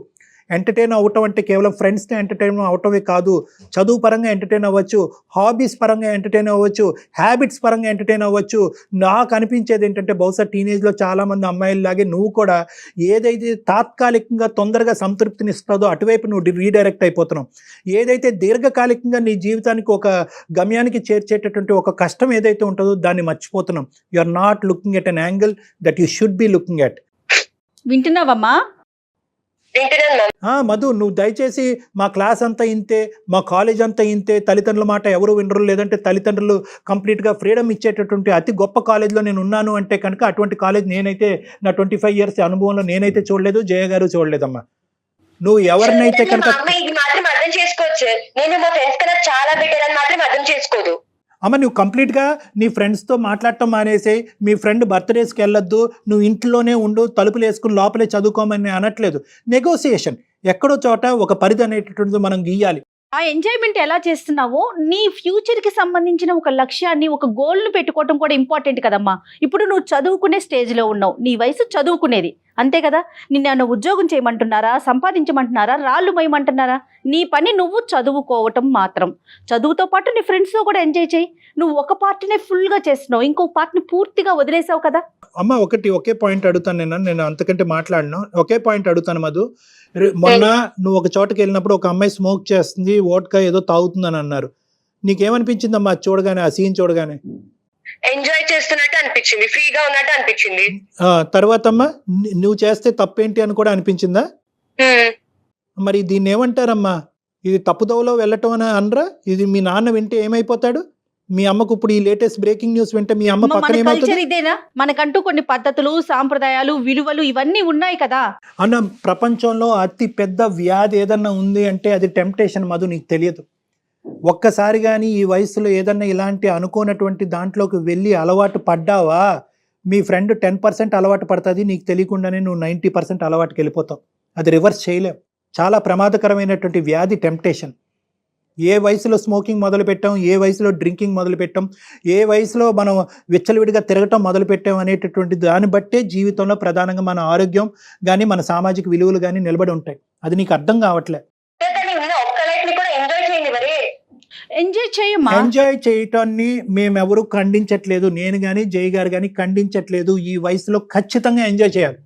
ఎంటర్టైన్ అవ్వటం అంటే కేవలం ఫ్రెండ్స్ని ఎంటర్టైన్ అవటమే కాదు, చదువు పరంగా ఎంటర్టైన్ అవ్వచ్చు, హాబీస్ పరంగా ఎంటర్టైన్ అవ్వచ్చు, హ్యాబిట్స్ పరంగా ఎంటర్టైన్ అవ్వచ్చు. నాకు అనిపించేది ఏంటంటే బహుశా టీనేజ్లో చాలామంది అమ్మాయిల్లాగే నువ్వు కూడా ఏదైతే తాత్కాలికంగా తొందరగా సంతృప్తిని ఇస్తుందో అటువైపు నువ్వు రీడైరెక్ట్ అయిపోతున్నావు. ఏదైతే దీర్ఘకాలికంగా నీ జీవితానికి ఒక గమ్యానికి చేర్చేటటువంటి ఒక కష్టం ఏదైతే ఉంటుందో దాన్ని మర్చిపోతున్నాం. You are not looking at an angle that you should be looking at. వింటున్నావమ్మా? మధు, నువ్వు దయచేసి మా క్లాస్ అంతా ఇంతే, మా కాలేజ్ అంతా ఇంతే, తల్లిదండ్రుల మాట ఎవరు వినరు, లేదంటే తల్లిదండ్రులు కంప్లీట్గా ఫ్రీడమ్ ఇచ్చేటటువంటి అతి గొప్ప కాలేజ్లో నేను ఉన్నాను అంటే కనుక అటువంటి కాలేజ్ నేనైతే నా 25 years అనుభవంలో నేనైతే చూడలేదు, జయ గారు చూడలేదమ్మా. నువ్వు ఎవరినైతే కనుక ఇది మాత్రం అర్థం చేసుకోవచ్చు, నేను మా ఫ్రెండ్స్ కన్నా చాలా బెటర్ అని మాత్రం అర్థం చేసుకోదు. అమ్మ, నువ్వు కంప్లీట్గా నీ ఫ్రెండ్స్తో మాట్లాడటం మానేసి మీ ఫ్రెండ్ బర్త్డేస్కి వెళ్ళొద్దు, నువ్వు ఇంట్లోనే ఉండు, తలుపులు వేసుకుని లోపలే చదువుకోమని అనట్లేదు. నెగోసియేషన్ ఎక్కడో చోట ఒక పరిధి అనేటటువంటిది మనం గీయాలి. ఆ ఎంజాయ్మెంట్ ఎలా చేస్తున్నావో నీ ఫ్యూచర్కి సంబంధించిన ఒక లక్ష్యాన్ని, ఒక గోల్ను పెట్టుకోవటం కూడా ఇంపార్టెంట్ కదమ్మా. ఇప్పుడు నువ్వు చదువుకునే స్టేజ్లో ఉన్నావు, నీ వయసు చదువుకునేది, అంతే కదా. నిన్ను ఉద్యోగం చేయమంటున్నారా, సంపాదించమంటున్నారా, రాళ్ళు మోయమంటున్నారా? నీ పని నువ్వు చదువుకోవటం మాత్రం. చదువుతో పాటు నీ ఫ్రెండ్స్తో కూడా ఎంజాయ్ చేయి. నువ్వు ఒక పార్ట్నే ఫుల్గా చేస్తున్నావు, ఇంకో పార్ట్ని పూర్తిగా వదిలేసావు కదా. అమ్మ, ఒకే పాయింట్ అడుగుతాను, నేను అంతకంటే మాట్లాడను. ఒకే పాయింట్ అడుగుతాను మధు. మొన్న నువ్వు ఒక చోటకి వెళ్ళినప్పుడు ఒక అమ్మాయి స్మోక్ చేస్తుంది, వోడ్కా ఏదో తాగుతుందని అన్నారు. నీకేమనిపించింది అమ్మా చూడగానే, ఆ సీన్ చూడగానే? ఎంజాయ్ చేస్తున్నట్టు అనిపించింది, ఫ్రీగా ఉన్నట్టు అనిపించింది. తర్వాత అమ్మా, నువ్వు చేస్తే తప్పేంటి అని కూడా అనిపించిందా? మరి దీన్ని ఏమంటారమ్మా? ఇది తప్పుదోవలో వెళ్ళటం అని అనరా? ఇది మీ నాన్న వింటే ఏమైపోతాడు? మీ అమ్మకు ఇప్పుడు ఈ లేటెస్ట్ బ్రేకింగ్ న్యూస్ వింటే మీ అమ్మ పక్కన ఏమవుతుంది? ఇదేనా? మనకంటూ కొన్ని పద్ధతులు, సాంప్రదాయాలు, విలువలు ఇవన్నీ ఉన్నాయి కదా అన్న. ప్రపంచంలో అతి పెద్ద వ్యాధి ఏదన్నా ఉంది అంటే అది టెంప్టేషన్ మధు, నీకు తెలియదు. ఒక్కసారి కానీ ఈ వయసులో ఏదన్నా ఇలాంటి అనుకోనటువంటి దాంట్లోకి వెళ్ళి అలవాటు పడ్డావా, మీ ఫ్రెండ్ 10% అలవాటు పడుతుంది, నీకు తెలియకుండానే నువ్వు 90% అలవాటుకి వెళ్ళిపోతావు. అది రివర్స్ చేయలేవు. చాలా ప్రమాదకరమైనటువంటి వ్యాధి టెంప్టేషన్. ఏ వయసులో స్మోకింగ్ మొదలుపెట్టాం, ఏ వయసులో డ్రింకింగ్ మొదలుపెట్టాం, ఏ వయసులో మనం విచ్చలవిడిగా తిరగటం మొదలుపెట్టాం అనేటటువంటి దాన్ని బట్టే జీవితంలో ప్రధానంగా మన ఆరోగ్యం కానీ మన సామాజిక విలువలు కానీ నిలబడి ఉంటాయి. అది నీకు అర్థం కావట్లే. ఎంజాయ్ చేయటాన్ని మేమెవరూ ఖండించట్లేదు, నేను కానీ జై గారు కానీ ఖండించట్లేదు. ఈ వయసులో ఖచ్చితంగా ఎంజాయ్ చేయాలి.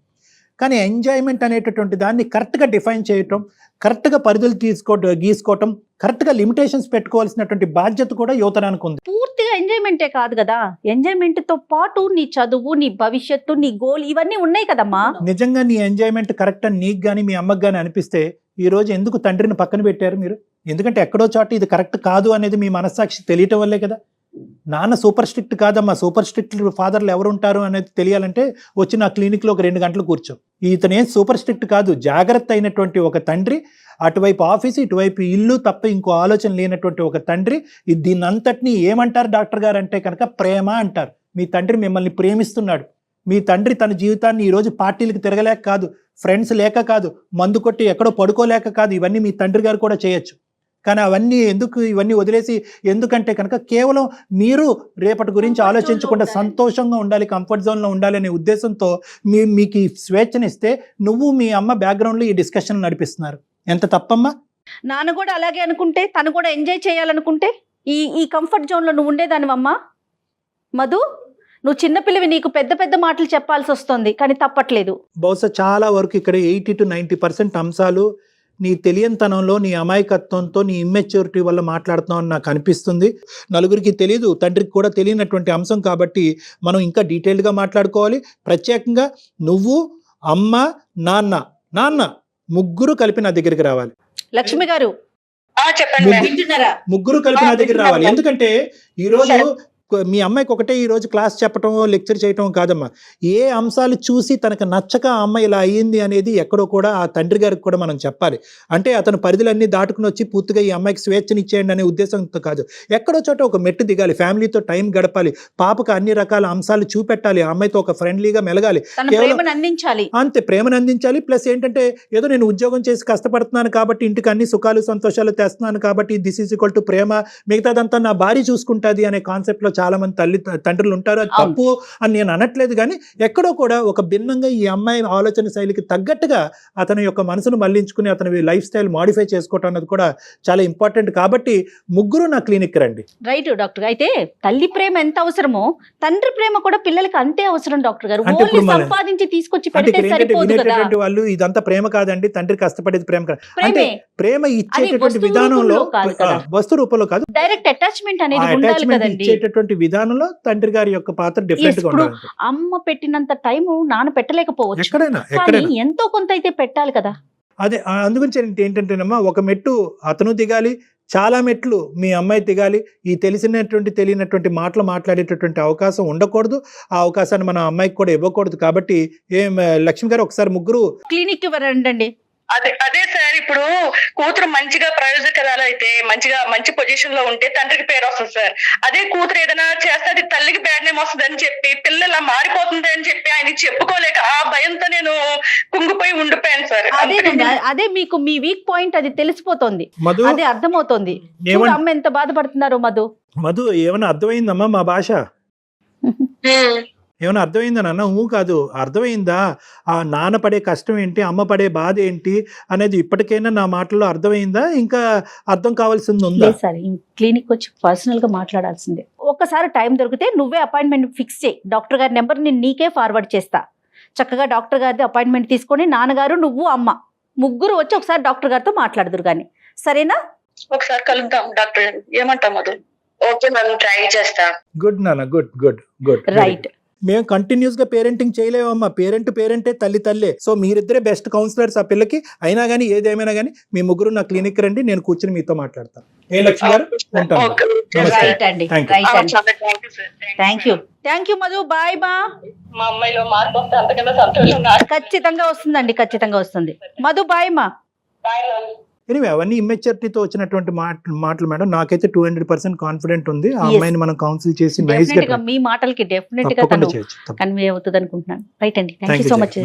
కానీ ఎంజాయ్మెంట్ అనేటటువంటి దాన్ని కరెక్ట్గా డిఫైన్ చేయటం, కరెక్ట్గా పరిధులు గీసుకోవటం, కరెక్ట్గా లిమిటేషన్స్ పెట్టుకోవాల్సినటువంటి బాధ్యత కూడా యువతరానికి ఉంది. పూర్తిగా ఎంజాయ్మెంటే కాదు కదా, ఎంజాయ్మెంట్తో పాటు నీ చదువు, నీ భవిష్యత్తు, నీ గోల్ ఇవన్నీ ఉన్నాయి కదమ్మా. నిజంగా నీ ఎంజాయ్మెంట్ కరెక్ట్ అని నీకు కానీ మీ అమ్మకి కానీ అనిపిస్తే ఈ రోజు ఎందుకు తండ్రిని పక్కన పెట్టారు మీరు? ఎందుకంటే ఎక్కడో చోట ఇది కరెక్ట్ కాదు అనేది మీ మనస్సాక్షి తెలియటం వల్లే కదా. నాన్న సూపర్ స్ట్రిక్ట్ కాదమ్మా, సూపర్ స్ట్రిక్ట్ ఫాదర్లు ఎవరు ఉంటారు అనేది తెలియాలంటే వచ్చి నా క్లినిక్లో ఒక 2 గంటలు కూర్చో. ఇతనే సూపర్ స్ట్రిక్ట్ కాదు, జాగ్రత్త అయినటువంటి ఒక తండ్రి. అటువైపు ఆఫీసు, ఇటువైపు ఇల్లు తప్ప ఇంకో ఆలోచన లేనటువంటి ఒక తండ్రి. దీన్ని అంతటినీ ఏమంటారు డాక్టర్ గారు అంటే కనుక ప్రేమ అంటారు. మీ తండ్రి మిమ్మల్ని ప్రేమిస్తున్నాడు. మీ తండ్రి తన జీవితాన్ని ఈరోజు పార్టీలకు తిరగలేక కాదు, ఫ్రెండ్స్ లేక కాదు, మందు కొట్టి ఎక్కడో పడుకోలేక కాదు, ఇవన్నీ మీ తండ్రి గారు కూడా చేయొచ్చు. కానీ అవన్నీ ఇవన్నీ వదిలేసి ఎందుకంటే కనుక కేవలం మీరు రేపటి గురించి ఆలోచించకుండా సంతోషంగా ఉండాలి, కంఫర్ట్ జోన్లో ఉండాలి అనే ఉద్దేశంతో మీకు ఈ స్వేచ్ఛనిస్తే నువ్వు మీ అమ్మ బ్యాక్గ్రౌండ్లో ఈ డిస్కషన్ నడిపిస్తున్నారు. ఎంత తప్పమ్మా? నాన్న కూడా అలాగే అనుకుంటే, తను కూడా ఎంజాయ్ చేయాలనుకుంటే ఈ కంఫర్ట్ జోన్లో నువ్వు ఉండేదానివమ్మా. మధు, నువ్వు చిన్నపిల్లవి, నీకు పెద్ద పెద్ద మాటలు చెప్పాల్సి వస్తుంది, కానీ తప్పట్లేదు. బహుశా చాలా వరకు ఇక్కడ 80 to 90% అంశాలు నీ తెలియనితనంలో, నీ అమాయకత్వంతో, నీ ఇమ్మెచ్యూరిటీ వల్ల మాట్లాడుతున్నావు అని నాకు అనిపిస్తుంది. నలుగురికి తెలియదు, తండ్రికి కూడా తెలియనటువంటి అంశం కాబట్టి మనం ఇంకా డీటెయిల్డ్గా మాట్లాడుకోవాలి. ప్రత్యేకంగా నువ్వు, అమ్మ, నాన్న ముగ్గురు కలిపి నా దగ్గరికి రావాలి. లక్ష్మి గారు చెప్పండి. ముగ్గురు కలిపి నా దగ్గర రావాలి. ఎందుకంటే ఈరోజు మీ అమ్మాయికి ఒకటే ఈ రోజు క్లాస్ చెప్పటం లెక్చర్ చేయటం కాదమ్మా, ఏ అంశాలు చూసి తనకు నచ్చక ఆ అమ్మాయి ఇలా అయ్యింది అనేది ఎక్కడో కూడా ఆ తండ్రి గారికి కూడా మనం చెప్పాలి. అంటే అతను పరిధులన్నీ దాటుకుని వచ్చి పూర్తిగా ఈ అమ్మాయికి స్వేచ్ఛనిచ్చేయండి అనే ఉద్దేశంతో కాదు, ఎక్కడో చోట ఒక మెట్టు దిగాలి, ఫ్యామిలీతో టైం గడపాలి, పాపకు అన్ని రకాల అంశాలు చూపెట్టాలి, ఆ అమ్మాయితో ఒక ఫ్రెండ్లీగా మెలగాలి, తన ప్రేమను అందించాలి. అంతే ప్రేమను అందించాలి. ప్లస్ ఏంటంటే ఏదో నేను ఉద్యోగం చేసి కష్టపడుతున్నాను కాబట్టి ఇంటికి అన్ని సుఖాలు సంతోషాలు తెస్తున్నాను కాబట్టి దిస్ ఈజ్ ఈక్వల్ టు ప్రేమ, మిగతాదంతా నా భార్య చూసుకుంటుంది అనే కాన్సెప్ట్ లో చాలా మంది తండ్రులు ఉంటారు. అది తప్పు అని నేను అనట్లేదు, కానీ ఎక్కడో కూడా ఒక భిన్నంగా ఈ అమ్మాయి ఆలోచన శైలికి తగ్గట్టుగా అతని యొక్క మనసును మళ్లించుకుని అతని లైఫ్ స్టైల్ మాడిఫై చేసుకోవటం అన్నది కూడా చాలా ఇంపార్టెంట్. కాబట్టి ముగ్గురు నా క్లినిక్ రండి. Right doctor. అయితే తల్లి ప్రేమ ఎంత అవసరమో తండ్రి ప్రేమ కూడా పిల్లలకి అంతే అవసరం డాక్టర్ గారు. అంటే ఓన్లీ సంపాదించి తీసుకొచ్చి అంటే పెడితే సరిపోదు కదా. వినేటటువంటి వాళ్ళు ఇదంతా ప్రేమ కాదండి, తండ్రి కష్టపడేది ప్రేమ కాదు. అంటే ప్రేమే. ప్రేమ ఇచ్చేటటువంటి వస్తు విధానంలో రూపంలో కాదు కదా. వస్తు రూపంలో కాదు, డైరెక్ట్ అటాచ్మెంట్ అనేది ఉండాలి అటాచ్మెంట్ కదండి. ఇచ్చేటటువంటి విధానంలో తండ్రి గారి యొక్క పాత్ర డిఫరెంట్ గా ఇప్పుడు ఉండాలి. అమ్మ పెట్టినంత టైం నాన్న పెట్టలేకపోవచ్చు, ఎక్కడైనా కానీ ఎంతో కొంత అయితే పెట్టాలి కదా. అదే అందుగురించి ఏంటంటేనమ్మా, ఒక మెట్టు అతను దిగాలి, చాలా మెట్లు మీ అమ్మాయి దిగాలి. ఈ తెలియనటువంటి మాటలు మాట్లాడేటటువంటి అవకాశం ఉండకూడదు, ఆ అవకాశాన్ని మన అమ్మాయికి కూడా ఇవ్వకూడదు. కాబట్టి లక్ష్మి గారు ఒకసారి ముగ్గురు క్లినిక్ కి రండి. అదే సార్, ఇప్పుడు కూతురు మంచిగా ప్రయోజకరాలు అయితే మంచి పొజిషన్ లో ఉంటే తండ్రికి పేరు వస్తుంది సార్. అదే కూతురు ఏదైనా చేస్తే అది తల్లికి బ్యాడ్ నేమ్ వస్తుంది అని చెప్పి పిల్లల మారిపోతుంది అని చెప్పి ఆయన చెప్పుకోలేక ఆ భయంతో నేను కుంగిపోయి ఉండిపోయాను సార్. అదే మీకు మీ వీక్ పాయింట్ అది తెలిసిపోతుంది, మధు అదే అర్థమవుతుంది. అమ్మ ఎంత బాధపడుతున్నారో. మధు ఏమన్నా అర్థమైందమ్మా మా భాష? ఏమైనా అర్థమైందా నాన్న? కాదు, అర్థమైందా? ఆ నాన్న పడే కష్టం ఏంటి, అమ్మ పడే బాధ ఏంటి అనేది ఇప్పటికైనా నా మాటల్లో అర్థమైందా? ఇంకా అర్థం కావాల్సింది ఉందా? సరే, క్లినిక్ వచ్చి పర్సనల్ గా మాట్లాడాల్సిందే. ఒక్కసారి టైం దొరికితే నువ్వే అపాయింట్మెంట్ ఫిక్స్ చేయి. డాక్టర్ గారి నెంబర్ నేను నీకే ఫార్వర్డ్ చేస్తా. చక్కగా డాక్టర్ గారిది అపాయింట్మెంట్ తీసుకొని నాన్నగారు నువ్వు అమ్మ ముగ్గురు వచ్చి ఒకసారి డాక్టర్ గారితో మాట్లాడదురు కానీ, సరేనా? ఒకసారి కలుద్దాం డాక్టర్, ఏమంటాం అది? ఓకే మ్యామ్, ట్రై చేస్తా. గుడ్ నాన్న, గుడ్ గుడ్ గుడ్. రైట్. మేము కంటిన్యూస్ గా పేరెంటింగ్ చేయలేమమ్మా, పేరెంటే తల్లే. సో మీరిద్దరే బెస్ట్ కౌన్సిలర్స్ ఆ పిల్లకి. అయినా కానీ ఏదేమైనా కానీ మీ ముగ్గురు నా క్లినిక్ రండి, నేను కూర్చుని మీతో మాట్లాడతాను. లక్ష్మి గారు ఉంటాను. రైట్ అండి, థ్యాంక్ యూ మధు. బాయ్ బా. మా అమ్మాయిలో మార్పు వస్తే అంతకన్నా సంతోషం. ఖచ్చితంగా వస్తుందండి, ఖచ్చితంగా వస్తుంది. మధు బాయ్ మా. ఎనివే అవన్నీ ఇమ్మెచ్యూరిటీతో వచ్చినటువంటి మాటలు మేడం. నాకైతే 200% కాన్ఫిడెంట్ ఉంది. ఆ అమ్మాయిని మనం కౌన్సిల్ చేసి నైస్ గా మీ మాటలకి డెఫినెట్ గా కన్వే అవుతుంది అనుకుంటున్నాను. రైట్ అండి, థ్యాంక్ యూ సో మచ్.